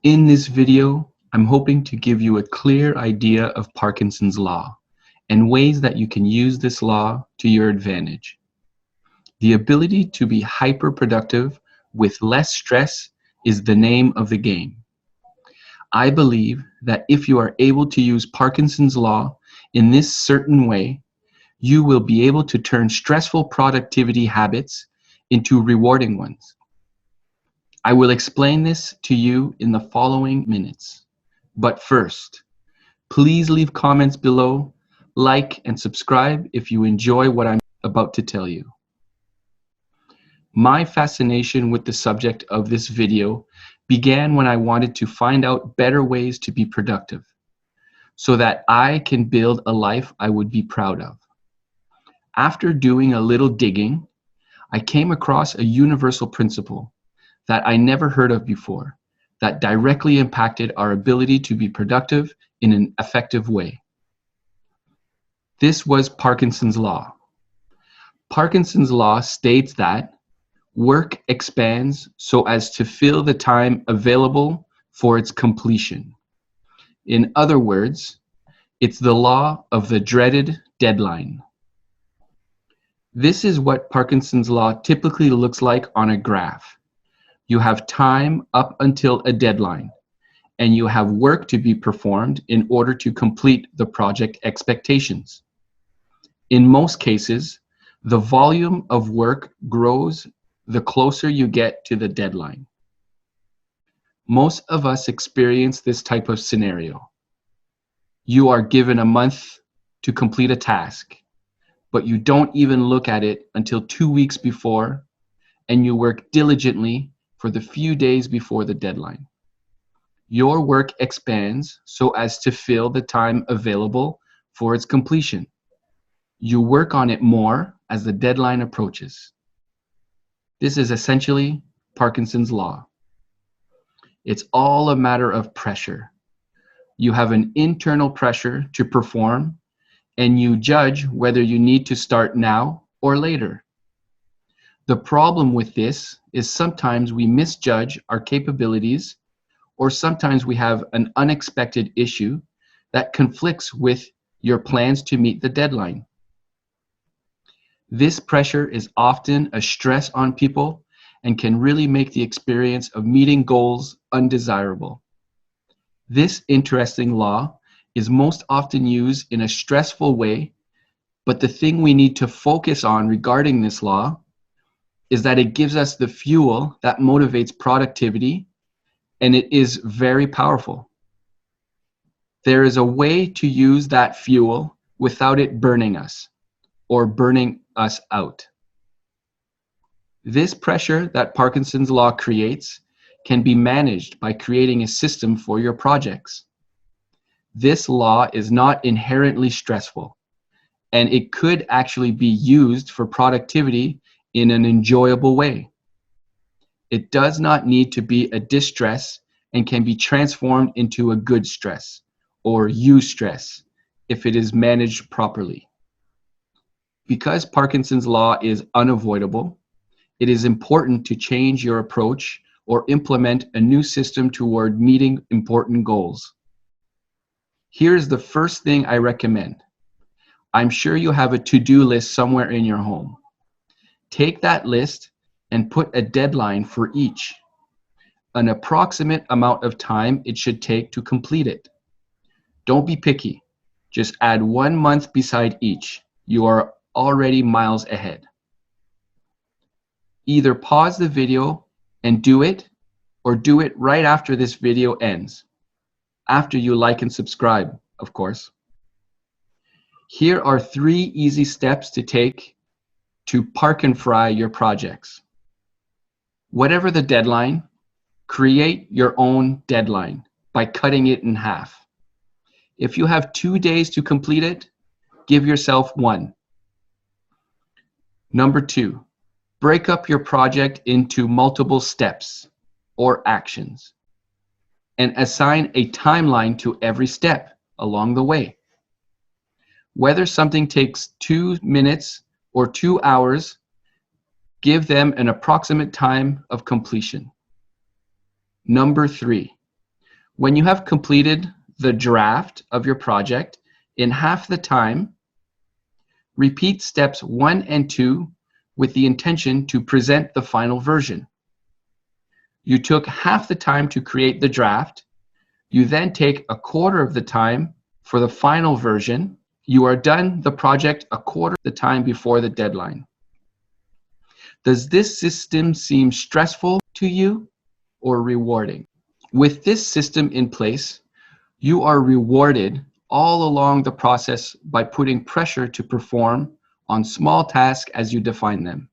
In this video, I'm hoping to give you a clear idea of Parkinson's law and ways that you can use this law to your advantage. The ability to be hyper-productive with less stress is the name of the game. I believe that if you are able to use Parkinson's law in this certain way, you will be able to turn stressful productivity habits into rewarding ones. I will explain this to you in the following minutes. But first, please leave comments below, like and subscribe if you enjoy what I'm about to tell you. My fascination with the subject of this video began when I wanted to find out better ways to be productive, so that I can build a life I would be proud of. After doing a little digging, I came across a universal principle that I never heard of before, that directly impacted our ability to be productive in an effective way. This was Parkinson's law. Parkinson's law states that work expands so as to fill the time available for its completion. In other words, it's the law of the dreaded deadline. This is what Parkinson's law typically looks like on a graph. You have time up until a deadline, and you have work to be performed in order to complete the project expectations. In most cases, the volume of work grows the closer you get to the deadline. Most of us experience this type of scenario. You are given a month to complete a task, but you don't even look at it until 2 weeks before, and you work diligently for the few days before the deadline. Your work expands so as to fill the time available for its completion. You work on it more as the deadline approaches. This is essentially Parkinson's law. It's all a matter of pressure. You have an internal pressure to perform, and you judge whether you need to start now or later. The problem with this is sometimes we misjudge our capabilities, or sometimes we have an unexpected issue that conflicts with your plans to meet the deadline. This pressure is often a stress on people and can really make the experience of meeting goals undesirable. This interesting law is most often used in a stressful way, but the thing we need to focus on regarding this law is that it gives us the fuel that motivates productivity, and it is very powerful. There is a way to use that fuel without it burning us or burning us out. This pressure that Parkinson's law creates can be managed by creating a system for your projects. This law is not inherently stressful, and it could actually be used for productivity in an enjoyable way. It does not need to be a distress and can be transformed into a good stress or eustress if it is managed properly. Because Parkinson's law is unavoidable, it is important to change your approach or implement a new system toward meeting important goals. Here's the first thing I recommend. I'm sure you have a to-do list somewhere in your home. Take that list and put a deadline for each, an approximate amount of time it should take to complete it. Don't be picky. Just add 1 month beside each. You are already miles ahead. Either pause the video and do it, or do it right after this video ends. After you like and subscribe, of course. Here are 3 easy steps to take to park and fry your projects. Whatever the deadline, create your own deadline by cutting it in half. If you have 2 days to complete it, give yourself 1. Number 2, break up your project into multiple steps or actions and assign a timeline to every step along the way. Whether something takes 2 minutes or 2 hours, give them an approximate time of completion. Number 3, When you have completed the draft of your project in half the time, repeat steps 1 and 2 with the intention to present the final version. You took half the time to create the draft. You then take a quarter of the time for the final version. You are done the project a quarter of the time before the deadline. Does this system seem stressful to you or rewarding? With this system in place, you are rewarded all along the process by putting pressure to perform on small tasks as you define them.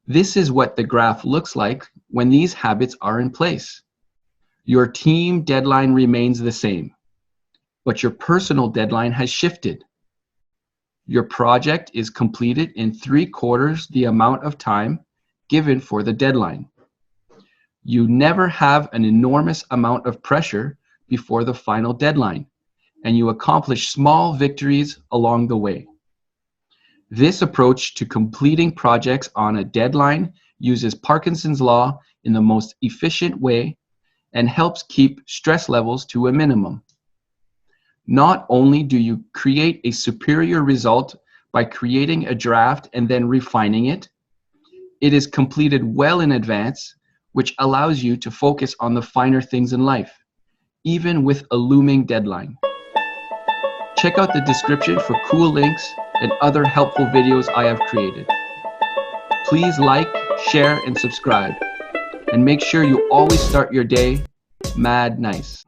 This is what the graph looks like when these habits are in place. Your team deadline remains the same, but your personal deadline has shifted. Your project is completed in 3/4 the amount of time given for the deadline. You never have an enormous amount of pressure before the final deadline, and you accomplish small victories along the way. This approach to completing projects on a deadline uses Parkinson's law in the most efficient way and helps keep stress levels to a minimum. Not only do you create a superior result by creating a draft and then refining it, it is completed well in advance, which allows you to focus on the finer things in life, even with a looming deadline. Check out the description for cool links and other helpful videos I have created. Please like, share, and subscribe. And make sure you always start your day mad nice.